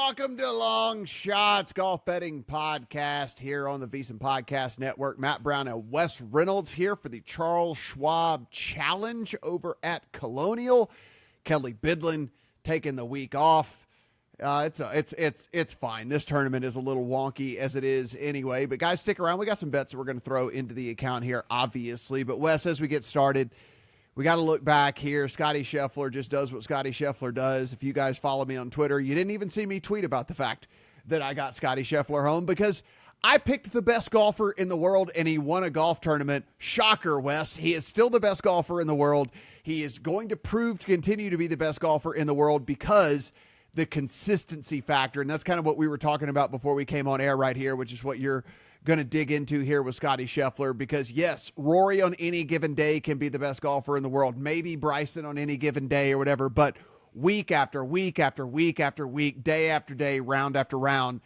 welcome to Long Shots Golf Betting Podcast here on the VSiN Podcast Network. Matt Brown and Wes Reynolds here for the Charles Schwab Challenge over at Colonial. Kelly Bidlin taking the week off. It's fine. This tournament is a little wonky as it is anyway. But guys, stick around. We got some bets that we're going to throw into the account here, obviously. But Wes, as we get started, we got to look back here. Scottie Scheffler just does what Scottie Scheffler does. If you guys follow me on Twitter, you didn't even see me tweet about the fact that I got Scottie Scheffler home because I picked the best golfer in the world and he won a golf tournament. Shocker, Wes. He is still the best golfer in the world. He is going to continue to be the best golfer in the world because the consistency factor. And that's kind of what we were talking about before we came on air right here, which is what you're going to dig into here with Scottie Scheffler, because yes, Rory on any given day can be the best golfer in the world. Maybe Bryson on any given day or whatever, but week after week after week after week, day after day, round after round,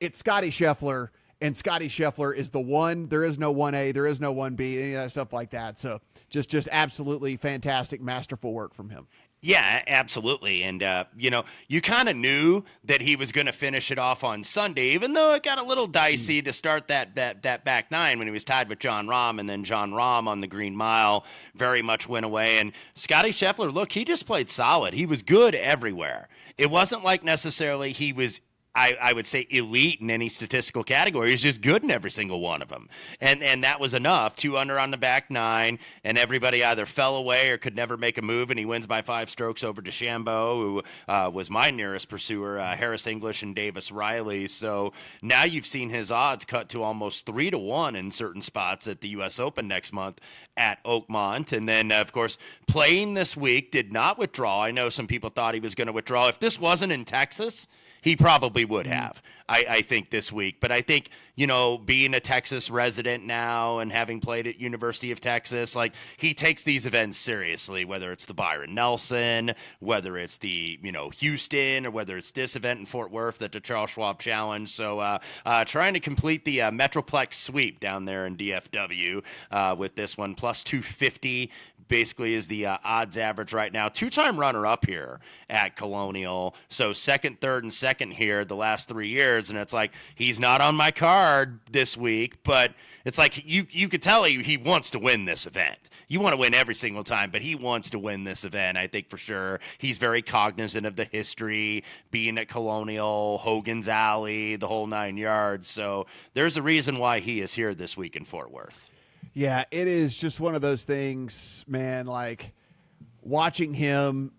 it's Scottie Scheffler, and Scottie Scheffler is the one. There is no 1A, there is no 1B, any of that stuff like that. So just absolutely fantastic, masterful work from him. Yeah, absolutely. And, you kind of knew that he was going to finish it off on Sunday, even though it got a little dicey to start that back nine when he was tied with Jon Rahm, and then Jon Rahm on the Green Mile very much went away. And Scottie Scheffler, look, he just played solid. He was good everywhere. It wasn't like necessarily he was I would say elite in any statistical category. He's just good in every single one of them. And that was enough. 2 under on the back nine, and everybody either fell away or could never make a move, and he wins by 5 strokes over DeChambeau, who was my nearest pursuer, Harris English and Davis Riley. So now you've seen his odds cut to almost 3-1 in certain spots at the U.S. Open next month at Oakmont. And then, of course, playing this week, did not withdraw. I know some people thought he was going to withdraw. If this wasn't in Texas, he probably would have, I think, this week. But I think, being a Texas resident now and having played at University of Texas, like, he takes these events seriously, whether it's the Byron Nelson, whether it's the, Houston, or whether it's this event in Fort Worth at the Charles Schwab Challenge. So trying to complete the Metroplex sweep down there in DFW with this one, plus 250. Basically is the odds average right now. 2-time runner-up here at Colonial. So second, third, and second here the last 3 years. And it's like, he's not on my card this week, but it's like you could tell he wants to win this event. You want to win every single time, but he wants to win this event, I think, for sure. He's very cognizant of the history, being at Colonial, Hogan's Alley, the whole 9 yards. So there's a reason why he is here this week in Fort Worth. Yeah, it is just one of those things, man, like watching him.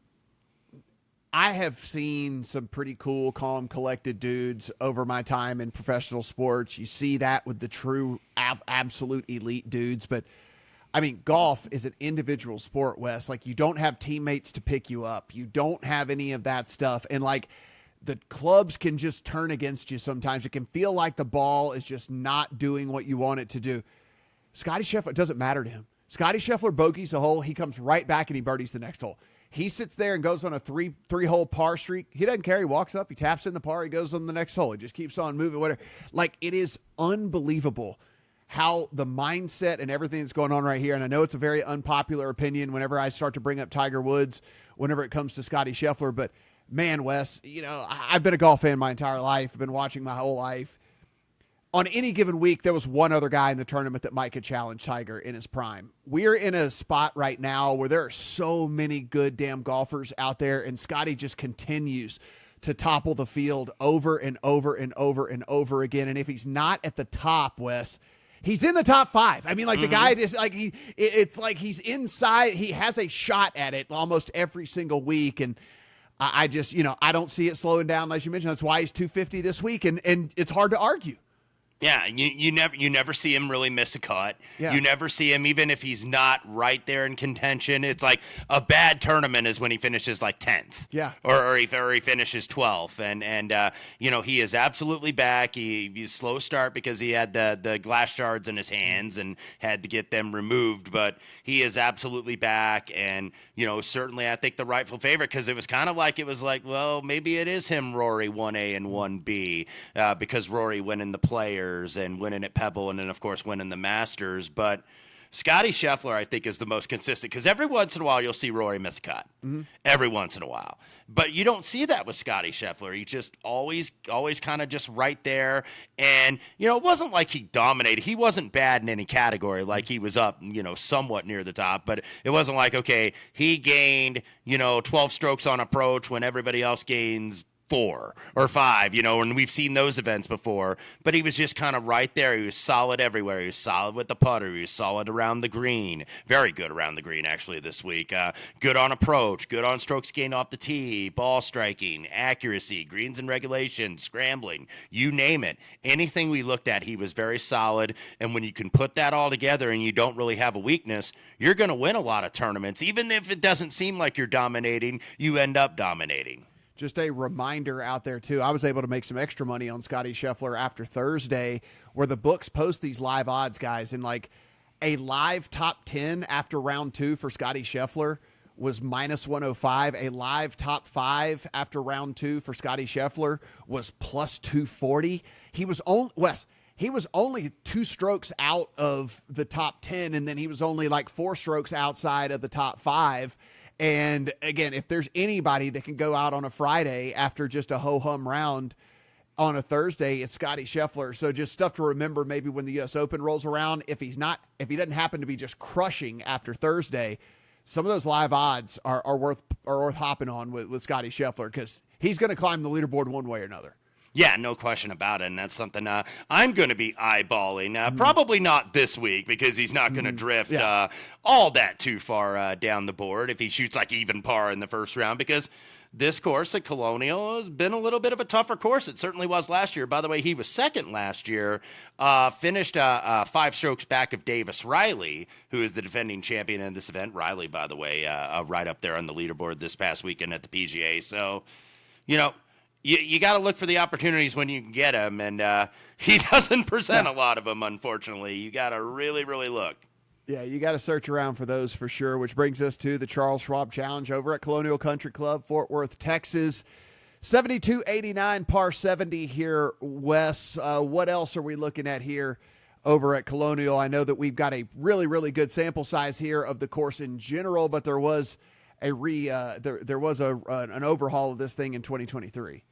I have seen some pretty cool, calm, collected dudes over my time in professional sports. You see that with the true, absolute elite dudes. But, I mean, golf is an individual sport, Wes. Like, you don't have teammates to pick you up. You don't have any of that stuff. And, like, the clubs can just turn against you sometimes. It can feel like the ball is just not doing what you want it to do. Scottie Scheffler, it doesn't matter to him. Scottie Scheffler bogeys a hole. He comes right back and he birdies the next hole. He sits there and goes on a three-hole par streak. He doesn't care. He walks up. He taps in the par. He goes on the next hole. He just keeps on moving, whatever. Like, it is unbelievable how the mindset and everything that's going on right here, and I know it's a very unpopular opinion whenever I start to bring up Tiger Woods, whenever it comes to Scottie Scheffler, but man, Wes, I've been a golf fan my entire life. I've been watching my whole life. On any given week, there was one other guy in the tournament that might could challenge Tiger in his prime. We're in a spot right now where there are so many good damn golfers out there, and Scottie just continues to topple the field over and over and over and over again. And if he's not at the top, Wes, he's in the top 5. I mean, like, the guy just, like, it's like he's inside. He has a shot at it almost every single week. And I just, I don't see it slowing down, as you mentioned. That's why he's 250 this week. And it's hard to argue. Yeah, you never see him really miss a cut. Yeah. You never see him, even if he's not right there in contention. It's like a bad tournament is when he finishes like 10th. Yeah. Or he finishes 12th. And he is absolutely back. He's slow start because he had the glass shards in his hands and had to get them removed. But he is absolutely back. And, certainly I think the rightful favorite, because it was kind of like, well, maybe it is him, Rory, 1A and 1B, because Rory winning the Players and winning at Pebble and then, of course, winning the Masters. But Scottie Scheffler, I think, is the most consistent because every once in a while you'll see Rory miss a cut. Every once in a while. But you don't see that with Scottie Scheffler. He's just always kind of just right there. And, it wasn't like he dominated. He wasn't bad in any category. Like he was up, somewhat near the top. But it wasn't like, okay, he gained, 12 strokes on approach when everybody else gains 4 or 5, and we've seen those events before, but he was just kind of right there. He was solid everywhere. He was solid with the putter. He was solid around the green. Very good around the green, actually, this week. Good on approach, good on strokes gained off the tee, ball striking, accuracy, greens and regulation, scrambling, you name it. Anything we looked at, he was very solid, and when you can put that all together and you don't really have a weakness, you're going to win a lot of tournaments. Even if it doesn't seem like you're dominating, you end up dominating. Just a reminder out there, too. I was able to make some extra money on Scottie Scheffler after Thursday, where the books post these live odds, guys. And like a live top 10 after round 2 for Scottie Scheffler was minus 105. A live top 5 after round 2 for Scottie Scheffler was plus 240. He was only 2 strokes out of the top 10, and then he was only like 4 strokes outside of the top 5. And again, if there's anybody that can go out on a Friday after just a ho-hum round on a Thursday, it's Scottie Scheffler. So just stuff to remember maybe when the U.S. Open rolls around. If he doesn't happen to be just crushing after Thursday, some of those live odds are worth hopping on with Scottie Scheffler because he's going to climb the leaderboard one way or another. Yeah, no question about it, and that's something I'm going to be eyeballing. Probably not this week because he's not going to drift all that too far down the board if he shoots like even par in the first round because this course at Colonial has been a little bit of a tougher course. It certainly was last year. By the way, he was second last year, finished 5 strokes back of Davis Riley, who is the defending champion in this event. Riley, by the way, right up there on the leaderboard this past weekend at the PGA. So, You got to look for the opportunities when you can get them, and he doesn't present a lot of them, unfortunately. You got to really, really look. Yeah, you got to search around for those for sure, which brings us to the Charles Schwab Challenge over at Colonial Country Club, Fort Worth, Texas. 72-89, par 70 here, Wes. What else are we looking at here over at Colonial? I know that we've got a really, really good sample size here of the course in general, but there was an overhaul of this thing in 2023.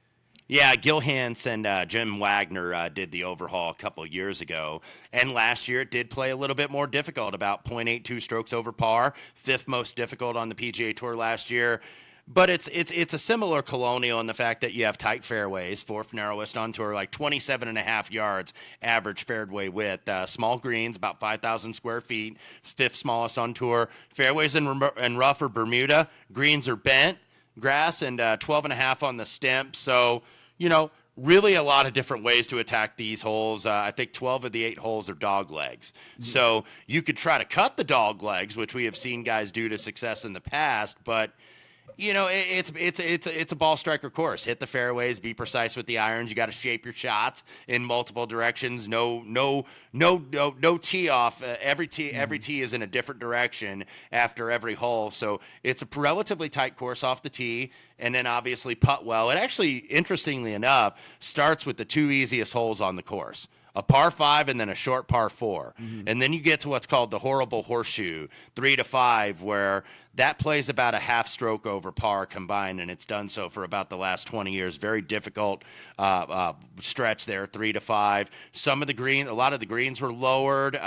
Yeah, Gil Hanse and Jim Wagner did the overhaul a couple of years ago, and last year it did play a little bit more difficult, about 0.82 strokes over par, 5th most difficult on the PGA Tour last year. But it's a similar Colonial in the fact that you have tight fairways, 4th narrowest on tour, like 27.5 yards average fairway width, small greens, about 5,000 square feet, 5th smallest on tour. Fairways in rough or Bermuda, greens are bent, grass, and 12.5 on the stem. So, really a lot of different ways to attack these holes. I think 12 of the 8 holes are dog legs. So you could try to cut the dog legs, which we have seen guys do to success in the past, but it's a ball striker course. Hit the fairways, be precise with the irons. You got to shape your shots in multiple directions. No tee off. Every tee is in a different direction after every hole. So it's a relatively tight course off the tee, and then obviously putt well. It actually, interestingly enough, starts with the 2 easiest holes on the course. A par 5 and then a short par 4. And then you get to what's called the horrible horseshoe, 3 to 5, where that plays about a half stroke over par combined, and it's done so for about the last 20 years. Very difficult stretch there, 3 to 5. A lot of the greens were lowered.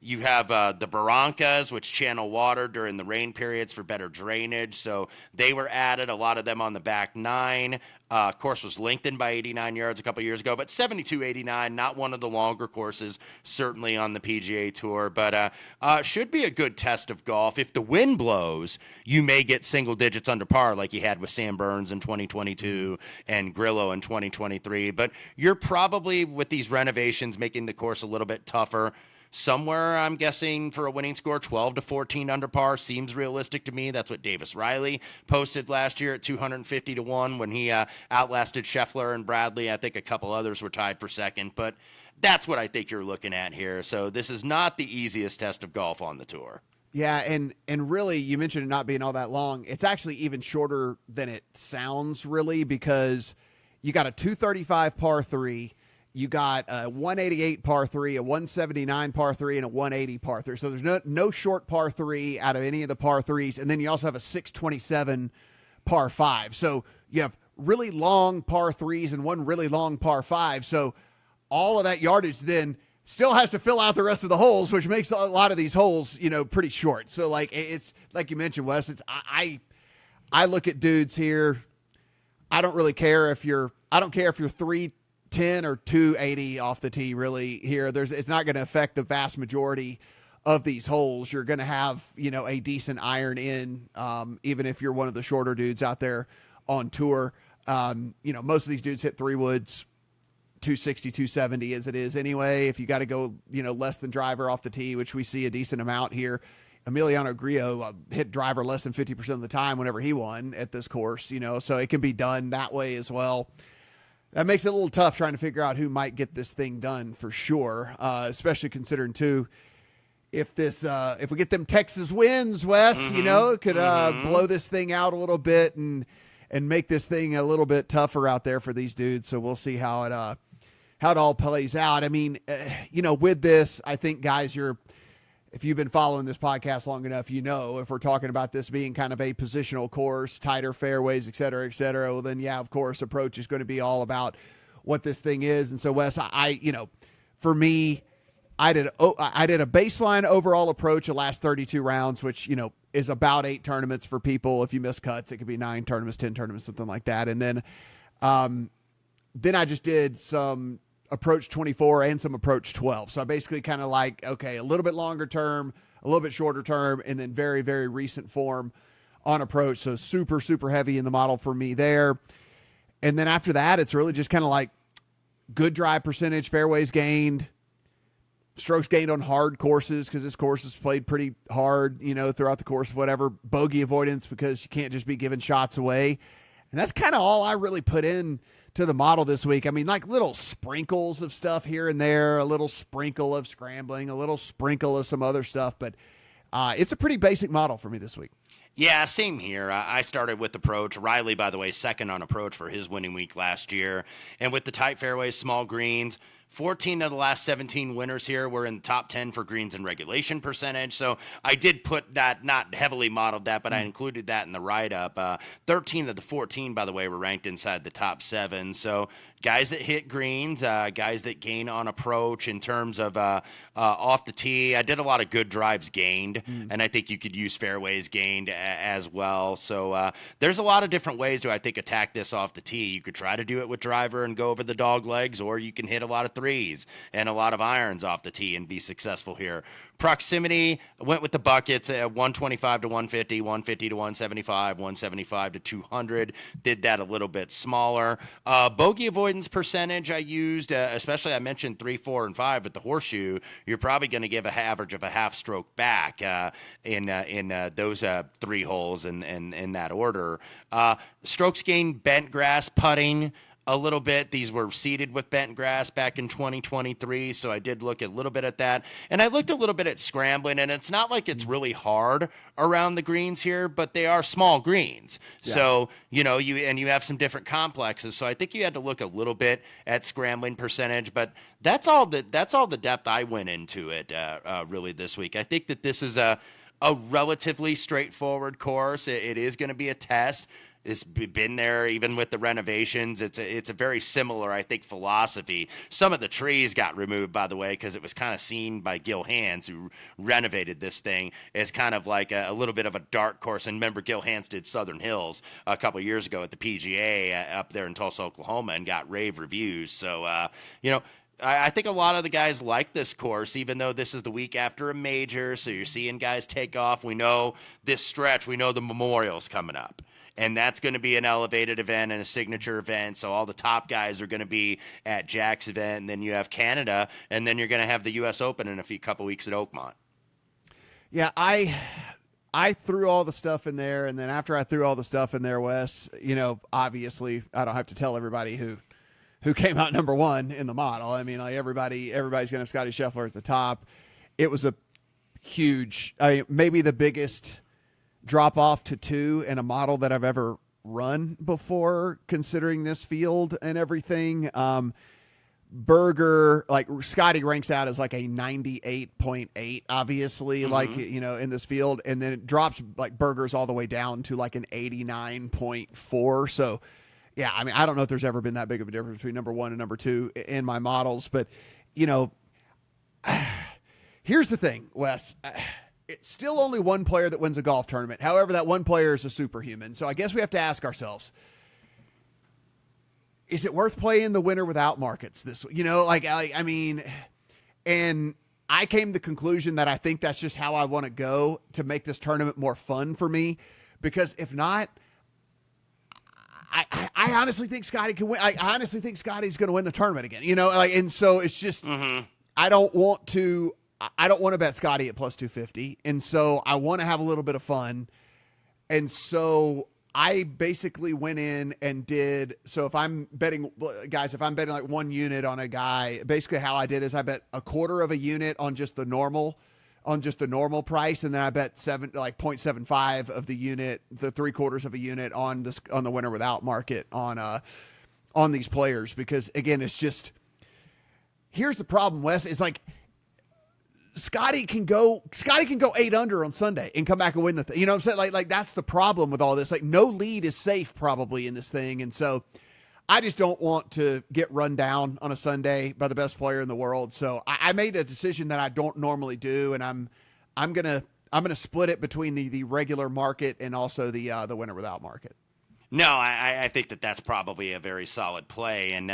You have the barrancas, which channel water during the rain periods for better drainage. So they were added, a lot of them on the back 9. Course was lengthened by 89 yards a couple years ago, but 72-89, not one of the longer courses, certainly on the PGA Tour. But should be a good test of golf. If the wind blows, you may get single digits under par like you had with Sam Burns in 2022 and Grillo in 2023. But you're probably, with these renovations, making the course a little bit tougher. Somewhere, I'm guessing, for a winning score, 12 to 14 under par seems realistic to me. That's what Davis Riley posted last year at 250 to 1 when he outlasted Scheffler and Bradley. I think a couple others were tied for second, but that's what I think you're looking at here. So this is not the easiest test of golf on the tour. Yeah, and really, you mentioned it not being all that long. It's actually even shorter than it sounds, really, because you got a 235 par 3. you got a 188 par 3, a 179 par 3, and a 180 par 3. So there's no short par 3 out of any of the par 3s. And then you also have a 627 par 5. So you have really long par 3s and one really long par 5. So all of that yardage then still has to fill out the rest of the holes, which makes a lot of these holes, pretty short. So like, it's like you mentioned, Wes, I look at dudes here. I don't care if you're 310 or 280 off the tee really here. It's not going to affect the vast majority of these holes. You're going to have, a decent iron in, even if you're one of the shorter dudes out there on tour. Most of these dudes hit 3 woods, 260, 270 as it is anyway. If you got to go, less than driver off the tee, which we see a decent amount here. Emiliano Grillo hit driver less than 50% of the time whenever he won at this course, so it can be done that way as well. That makes it a little tough trying to figure out who might get this thing done for sure, especially considering too, if we get them Texas wins, Wes, it could blow this thing out a little bit and make this thing a little bit tougher out there for these dudes. So we'll see how it all plays out. I mean, with this, I think guys, if you've been following this podcast long enough, if we're talking about this being kind of a positional course, tighter fairways, et cetera, well then, yeah, of course, approach is going to be all about what this thing is. And so Wes, for me, I did a baseline overall approach the last 32 rounds, which, is about 8 tournaments for people. If you miss cuts, it could be 9 tournaments, 10 tournaments, something like that. And then I just did some approach 24 and some approach 12. So I basically kind of a little bit longer term, a little bit shorter term, and then very, very recent form on approach. So super, super heavy in the model for me there. And then after that, it's really just kind of good drive percentage, fairways gained, strokes gained on hard courses, because this course is played pretty hard, throughout the course of whatever. Bogey avoidance, because you can't just be giving shots away. And that's kind of all I really put in to the model this week. I mean, little sprinkles of stuff here and there, a little sprinkle of scrambling, a little sprinkle of some other stuff, but it's a pretty basic model for me this week. Yeah, same here. I started with approach. Riley, by the way, second on approach for his winning week last year. And with the tight fairways, small greens, 14 of the last 17 winners here were in the top 10 for greens and regulation percentage. So I did put that, not heavily modeled that, but I included that in the write-up. 13 of the 14, by the way, were ranked inside the top 7. So guys that hit greens, guys that gain on approach in terms of off the tee. I did a lot of good drives gained, and I think you could use fairways gained as well. So there's a lot of different ways to, I think, attack this off the tee. You could try to do it with driver and go over the dog legs, or you can hit a lot of threes and a lot of irons off the tee and be successful here. Proximity, went with the buckets at 125 to 150, 150 to 175, 175 to 200. Did that a little bit smaller. Bogey avoidance percentage I used, especially I mentioned 3, 4, and 5 at the horseshoe. You're probably going to give an average of a half stroke back in those 3 holes in that order. Strokes gained, bent grass, putting a little bit. These were seeded with bent grass back in 2023, so I did look a little bit at that. And I looked a little bit at scrambling, and it's not like it's really hard around the greens here, but they are small greens. Yeah. So, you have some different complexes. So I think you had to look a little bit at scrambling percentage, but that's all the depth I went into it really this week. I think that this is a relatively straightforward course. It is going to be a test. It's been there even with the renovations. It's a very similar, I think, philosophy. Some of the trees got removed, by the way, because it was kind of seen by Gil Hanse, who renovated this thing, as kind of like a little bit of a dark course. And remember, Gil Hanse did Southern Hills a couple of years ago at the PGA up there in Tulsa, Oklahoma, and got rave reviews. So, I think a lot of the guys like this course, even though this is the week after a major, so you're seeing guys take off. We know this stretch. We know the Memorial's coming up. And that's going to be an elevated event and a signature event. So all the top guys are going to be at Jack's event. And then you have Canada. And then you're going to have the U.S. Open in a couple weeks at Oakmont. Yeah, I threw all the stuff in there. And then after I threw all the stuff in there, Wes, obviously I don't have to tell everybody who came out number 1 in the model. I mean, everybody's going to have Scottie Scheffler at the top. It was a huge, maybe the biggest drop off to 2 in a model that I've ever run before, considering this field and everything. Berger, like Scottie ranks out as like a 98.8, obviously, like, in this field. And then it drops like Berger's all the way down to like an 89.4. So, yeah, I mean, I don't know if there's ever been that big of a difference between number one and number two in my models. But, here's the thing, Wes. It's still only one player that wins a golf tournament. However, that one player is a superhuman. So I guess we have to ask ourselves, is it worth playing the winner without markets this week? And I came to the conclusion that I think that's just how I want to go to make this tournament more fun for me. Because if not, I honestly think Scottie can win. I honestly think Scottie's going to win the tournament again, and so it's just, I don't want to bet Scottie at plus 250. And so I want to have a little bit of fun. And so I basically went in and so if I'm betting like one unit on a guy, basically how I did is I bet a quarter of a unit on just the normal price. And then I bet 0.75 of the unit, the 3/4 of a unit on the winner without market on these players. Because again, it's just, here's the problem, Wes, is like, Scottie can go 8 under on Sunday and come back and win the thing. You know what I'm saying? Like that's the problem with all this. Like no lead is safe probably in this thing. And so I just don't want to get run down on a Sunday by the best player in the world. So I made a decision that I don't normally do. And I'm going to split it between the regular market and also the winner without market. No, I think that's probably a very solid play. And,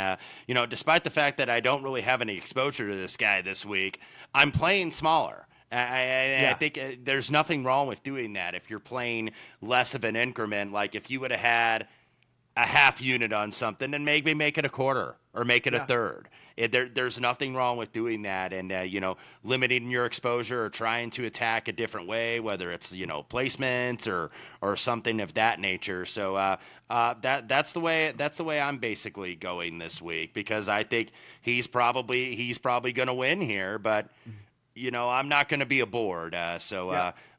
despite the fact that I don't really have any exposure to this guy this week, I'm playing smaller. I think there's nothing wrong with doing that. If you're playing less of an increment, like if you would have had a half unit on something, then maybe make it a quarter or make it a third. There's nothing wrong with doing that, and limiting your exposure or trying to attack a different way, whether it's placements or something of that nature. So that's the way I'm basically going this week, because I think he's probably going to win here, but I'm not going to be aboard.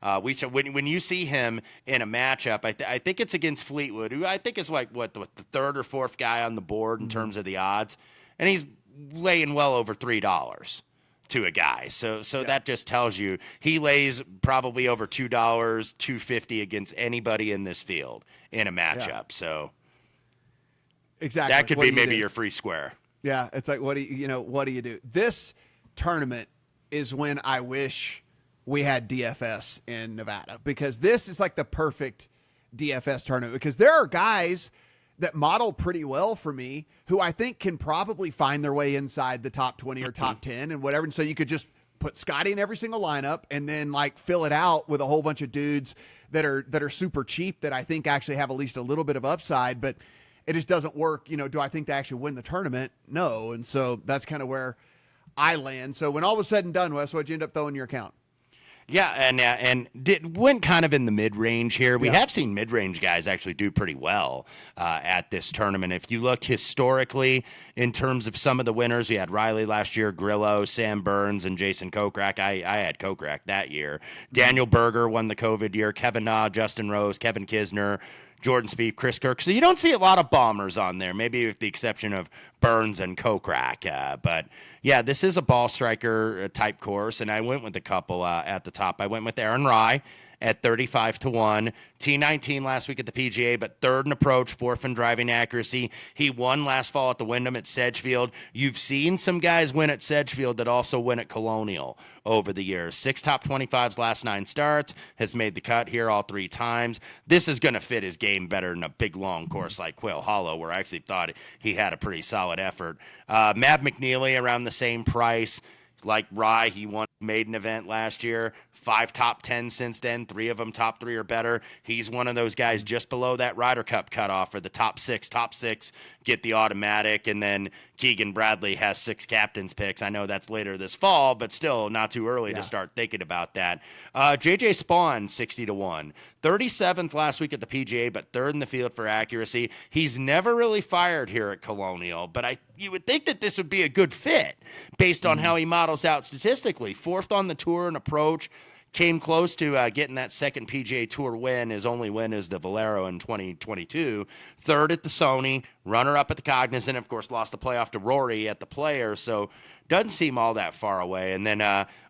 When you see him in a matchup, I think it's against Fleetwood, who I think is like the third or fourth guy on the board in terms of the odds, and he's laying well over $3 to a guy. So that just tells you he lays probably over $2, $2.50 against anybody in this field in a matchup. Yeah. So exactly, that could be maybe your free square. Yeah, it's like what do you do? This tournament is when I wish we had DFS in Nevada, because this is like the perfect DFS tournament, because there are guys that model pretty well for me who I think can probably find their way inside the top 20 or top 10 and whatever. And so you could just put Scottie in every single lineup and then like fill it out with a whole bunch of dudes that are super cheap that I think actually have at least a little bit of upside, but it just doesn't work. Do I think they actually win the tournament? No. And so that's kind of where I land. So when all was said and done, Wes, what'd you end up throwing in your account? Yeah, and went kind of in the mid-range here. We have seen mid-range guys actually do pretty well at this tournament. If you look historically in terms of some of the winners, we had Riley last year, Grillo, Sam Burns, and Jason Kokrak. I had Kokrak that year. Daniel Berger won the COVID year. Kevin Na, Justin Rose, Kevin Kisner, Jordan Spieth, Chris Kirk. So you don't see a lot of bombers on there, maybe with the exception of Burns and Kokrak. But yeah, this is a ball striker type course, and I went with a couple at the top. I went with Aaron Rai at 35-1. T19 last week at the PGA, but third in approach, fourth in driving accuracy. He won last fall at the Wyndham at Sedgefield. You've seen some guys win at Sedgefield that also win at Colonial over the years. 6 top 25s last 9 starts, has made the cut here all 3 times. This is going to fit his game better than a big, long course like Quail Hollow, where I actually thought he had a pretty solid effort. Matt McNeely around the same price. Like Rye, he won maiden event last year. 5 top 10 since then. 3 of them top 3 or better. He's one of those guys just below that Ryder Cup cutoff for the top 6. Top 6 get the automatic, and then Keegan Bradley has 6 captain's picks. I know that's later this fall, but still not too early to start thinking about that. JJ Spawn, 60-1. 37th last week at the PGA, but 3rd in the field for accuracy. He's never really fired here at Colonial, but you would think that this would be a good fit based on how he models out statistically. 4th on the tour in approach. came close to getting that second PGA Tour win. His only win is the Valero in 2022. Third at the Sony, runner-up at the Cognizant, of course, lost the playoff to Rory at the Players, so doesn't seem all that far away. And then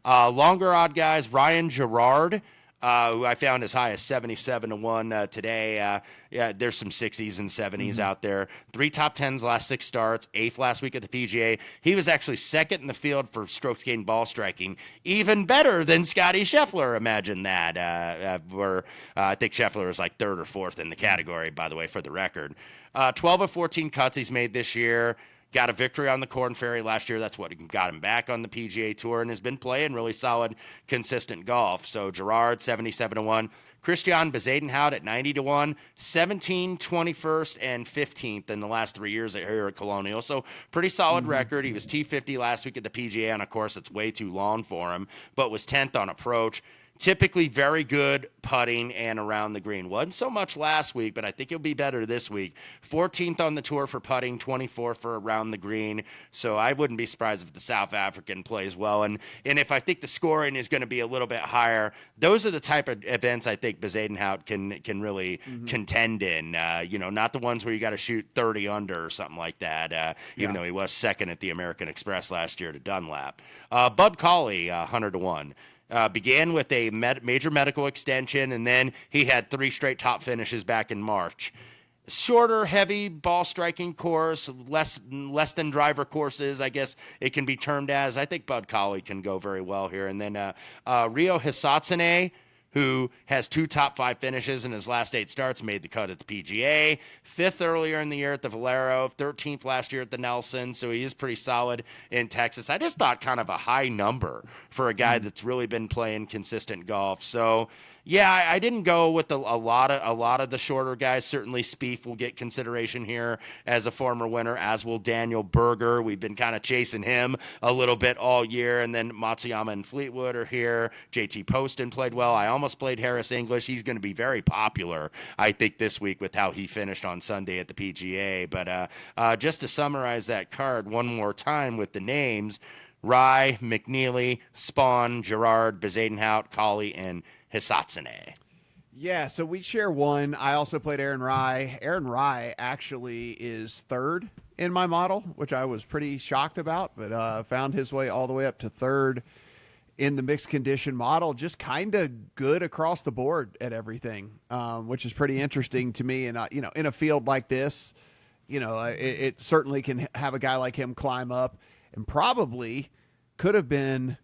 longer odd guys, Ryan Gerard, who I found as high as 77-1 today. Yeah, there's some 60s and 70s out there. 3 top 10s last 6 starts, 8th last week at the PGA. He was actually second in the field for strokes gained ball striking, even better than Scottie Scheffler. Imagine that. I think Scheffler is like 3rd or 4th in the category, by the way, for the record. 12 of 14 cuts he's made this year. Got a victory on the Corn Ferry last year. That's what got him back on the PGA Tour, and has been playing really solid, consistent golf. So Gerard, 77-1. Christian Bezuidenhout at 90-1. 17th, 21st, and 15th in the last 3 years here at Colonial. So pretty solid record. He was T50 last week at the PGA on a course that's way too long for him, but was 10th on approach. Typically very good putting and around the green. Wasn't so much last week, but I think he'll be better this week. 14th on the tour for putting, 24th for around the green. So I wouldn't be surprised if the South African plays well. And if I think the scoring is going to be a little bit higher, those are the type of events I think Bezuidenhout can really contend in. Not the ones where you got to shoot 30 under or something like that, even though he was second at the American Express last year to Dunlap. Bud Cauley, 100-1. Began with a major medical extension, and then he had 3 straight top finishes back in March. Shorter, heavy ball striking course, less than driver courses, I guess it can be termed as. I think Bud Cauley can go very well here. And then Ryo Hisatsune, who has 2 top 5 finishes in his last 8 starts, made the cut at the PGA. 5th earlier in the year at the Valero, 13th last year at the Nelson, so he is pretty solid in Texas. I just thought kind of a high number for a guy that's really been playing consistent golf. So, yeah, I didn't go with a lot of the shorter guys. Certainly Spieth will get consideration here as a former winner, as will Daniel Berger. We've been kind of chasing him a little bit all year. And then Matsuyama and Fleetwood are here. JT Poston played well. I almost played Harris English. He's going to be very popular, I think, this week with how he finished on Sunday at the PGA. But just to summarize that card one more time with the names, Rye, McNeely, Spawn, Gerard, Bezuidenhout, Cauley, and Hisatsune. Yeah, so we share one. I also played Aaron Rye. Aaron Rye actually is 3rd in my model, which I was pretty shocked about, but found his way all the way up to 3rd in the mixed condition model. Just kind of good across the board at everything, which is pretty interesting to me. And, in a field like this, it certainly can have a guy like him climb up, and probably could have been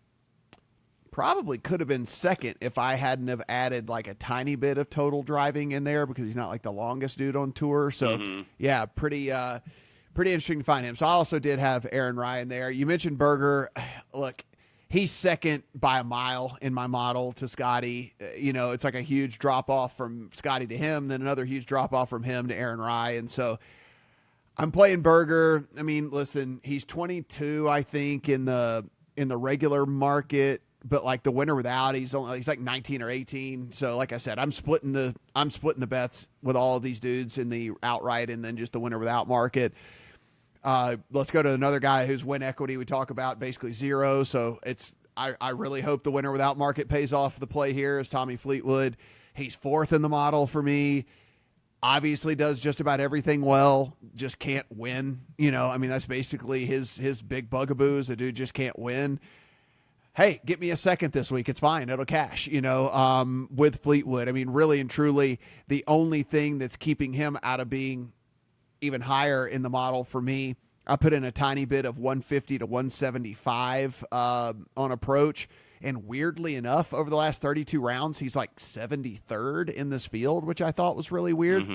second if I hadn't have added like a tiny bit of total driving in there, because he's not like the longest dude on tour. So yeah, pretty interesting to find him. So I also did have Aaron Ryan there. You mentioned Berger. Look, he's second by a mile in my model to Scottie. It's like a huge drop off from Scottie to him, then another huge drop off from him to Aaron Ryan. And so I'm playing Berger. I mean, listen, he's 22, I think, in the regular market, but like the winner without, he's like 19 or 18. So like I said, I'm splitting the bets with all of these dudes in the outright and then just the winner without market. Let's go to another guy whose win equity we talk about basically 0. So I really hope the winner without market pays off the play here is Tommy Fleetwood. He's 4th in the model for me. Obviously does just about everything well, just can't win. That's basically his big bugaboo, is the dude just can't win. Hey, get me a second this week. It's fine. It'll cash, with Fleetwood. I mean, really and truly, the only thing that's keeping him out of being even higher in the model for me, I put in a tiny bit of 150 to 175 on approach. And weirdly enough, over the last 32 rounds, he's like 73rd in this field, which I thought was really weird.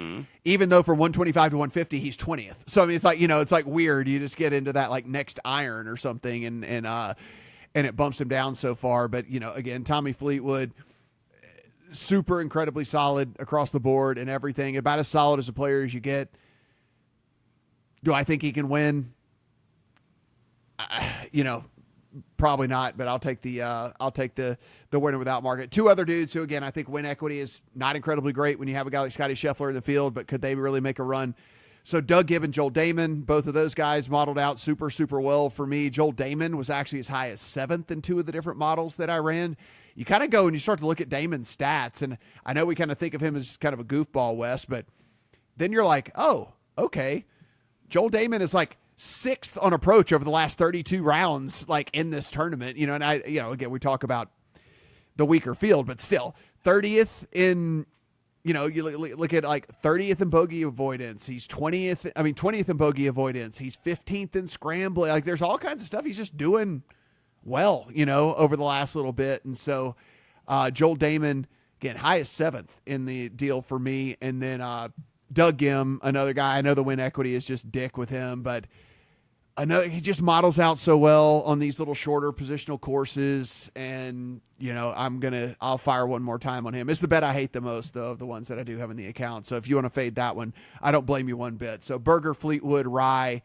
Even though from 125 to 150, he's 20th. So, I mean, it's like, it's like weird. You just get into that like next iron or something and it bumps him down so far. But, again, Tommy Fleetwood, super incredibly solid across the board and everything. About as solid as a player as you get. Do I think he can win? Probably not, but I'll take the winner without market. 2 other dudes who, again, I think win equity is not incredibly great when you have a guy like Scottie Scheffler in the field, but could they really make a run? So Doug Gibb and Joel Damon, both of those guys modeled out super, super well for me. Joel Damon was actually as high as 7th in 2 of the different models that I ran. you kind of go and you start to look at Damon's stats. And I know we kind of think of him as kind of a goofball, Wes, but then you're like, oh, okay. Joel Damon is like 6th on approach over the last 32 rounds, like in this tournament, and again, we talk about the weaker field, but still 30th in, you look at like 30th in bogey avoidance. He's 20th in bogey avoidance. He's 15th in scrambling. Like there's all kinds of stuff. He's just doing well, over the last little bit. And so, Joel Damon, again, highest 7th in the deal for me. And then, Doug Gim, another guy. I know the win equity is just dick with him, but he just models out so well on these little shorter positional courses. And, I'll fire one more time on him. It's the bet I hate the most, though, of the ones that I do have in the account. So if you want to fade that one, I don't blame you one bit. So Berger, Fleetwood, Rye,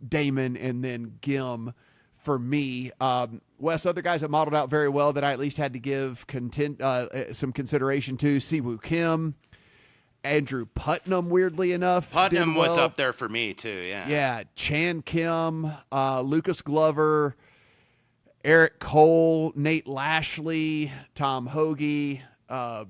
Damon, and then Gim for me. Wes, other guys that modeled out very well that I at least had to give some consideration to: Siwoo Kim, Andrew Putnam, weirdly enough. Putnam was up there for me, too, yeah. Yeah, Chan Kim, Lucas Glover, Eric Cole, Nate Lashley, Tom Hoagie,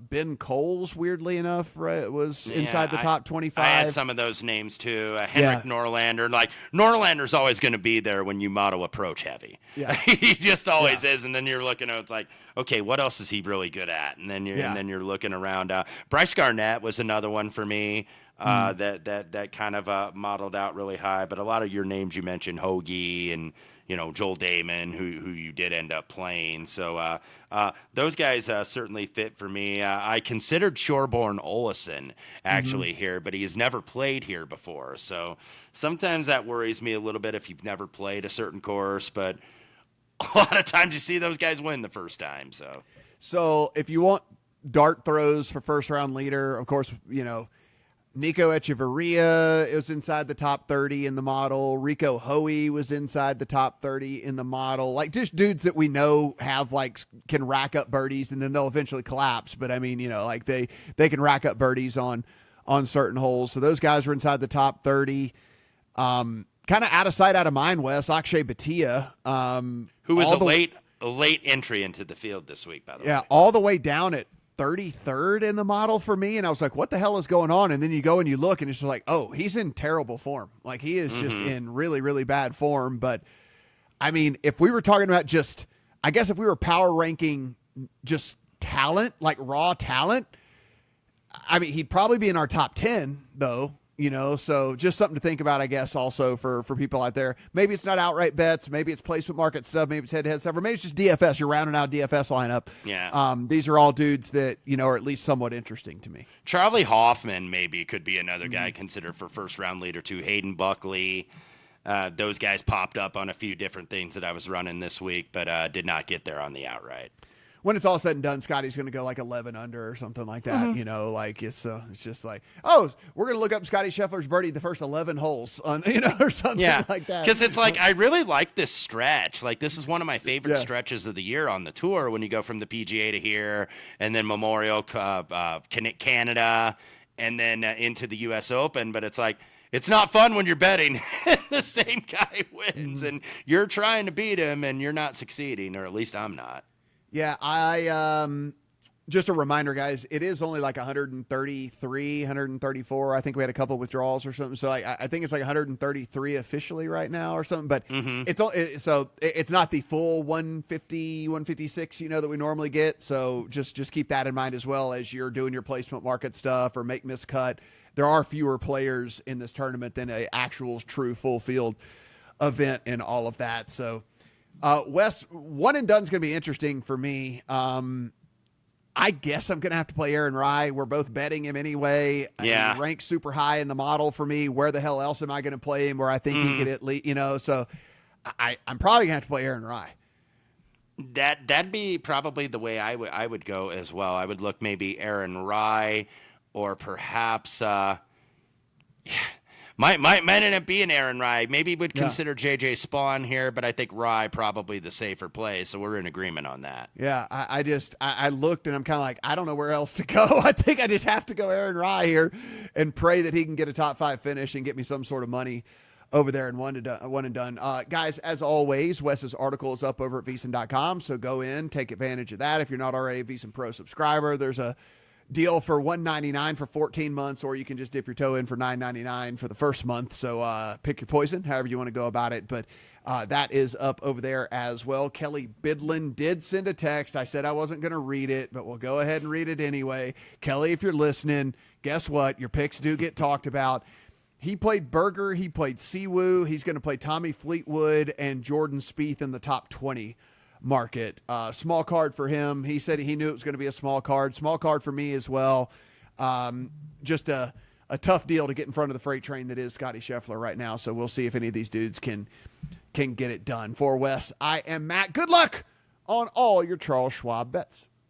Ben Coles, weirdly enough, right, was inside the top 25. I had some of those names, too. Henrik Norlander. Like, Norlander's always going to be there when you model approach heavy. Yeah. He just always is, and then you're looking at it's like, okay, what else is he really good at? And then you're looking around. Bryce Garnett was another one for me that kind of modeled out really high. But a lot of your names you mentioned, Hoagie and Joel Damon, who you did end up playing. So those guys certainly fit for me. I considered Shoreborn Olesen actually here, but he has never played here before. So sometimes that worries me a little bit if you've never played a certain course. But a lot of times you see those guys win the first time. So if you want dart throws for first round leader, of course, Nico Echeverria was inside the top 30 in the model. Rico Hoey was inside the top 30 in the model. Like just dudes that we know can rack up birdies and then they'll eventually collapse. But I mean, they can rack up birdies on certain holes. So those guys were inside the top 30. Kind of out of sight, out of mind, Wes. Akshay Bhatia, who was a late entry into the field this week, by the way. Yeah, all the way down at 33rd in the model for me, and I was like, what the hell is going on? And then you go and you look and it's just like, oh, he's in terrible form. Like he is just in really, really bad form. But I mean, if we were talking about if we were power ranking just talent, like raw talent, I mean, he'd probably be in our top 10 though, so just something to think about, I guess, also for people out there. Maybe it's not outright bets. Maybe it's placement market stuff. Maybe it's head-to-head stuff. Or maybe it's just DFS. You're rounding out DFS lineup. Yeah. These are all dudes that, are at least somewhat interesting to me. Charlie Hoffman maybe could be another guy considered for first-round leader, too. Hayden Buckley. Those guys popped up on a few different things that I was running this week, but did not get there on the outright. When it's all said and done, Scotty's going to go like 11 under or something like that. It's just like, oh, we're going to look up Scottie Scheffler's birdie the first 11 holes on, or something like that. Because it's like, I really like this stretch. Like this is one of my favorite stretches of the year on the tour when you go from the PGA to here and then Memorial Canada and then into the U.S. Open. But it's like, it's not fun when you're betting and the same guy wins and you're trying to beat him and you're not succeeding, or at least I'm not. Yeah, just a reminder, guys, it is only like 133, 134. I think we had a couple withdrawals or something. So I think it's like 133 officially right now or something. But it's not the full 150, 156, that we normally get. So just keep that in mind as well as you're doing your placement market stuff or make miscut. There are fewer players in this tournament than an actual true full field event and all of that. So Wes, one and done's going to be interesting for me. I guess I'm going to have to play Aaron Rai. We're both betting him anyway. Yeah. He ranks super high in the model for me. Where the hell else am I going to play him where I think he could at least, so I'm probably going to have to play Aaron Rai. That'd be probably the way I would go as well. I would look maybe Aaron Rai or perhaps, Might end up being Aaron Rai. Maybe would consider JJ Spawn here, but I think Rai probably the safer play. So we're in agreement on that. Yeah, I looked and I'm kind of like, I don't know where else to go. I think I just have to go Aaron Rai here and pray that he can get a top 5 finish and get me some sort of money over there and one and done. Guys, as always, Wes's article is up over at VSiN.com, so go in, take advantage of that. If you're not already a VSiN Pro subscriber, there's a deal for $199 for 14 months, or you can just dip your toe in for $9.99 for the first month. So pick your poison, however you want to go about it. But that is up over there as well. Kelly Bidlin did send a text. I said I wasn't going to read it, but we'll go ahead and read it anyway. Kelly, if you're listening, guess what? Your picks do get talked about. He played Berger. He played Siwoo. He's going to play Tommy Fleetwood and Jordan Spieth in the top 20 market. Small card for him. He said he knew it was going to be a small card. Small card for me as well. Just a tough deal to get in front of the freight train that is Scottie Scheffler right now. So we'll see if any of these dudes can get it done. For Wes, I am Matt. Good luck on all your Charles Schwab bets.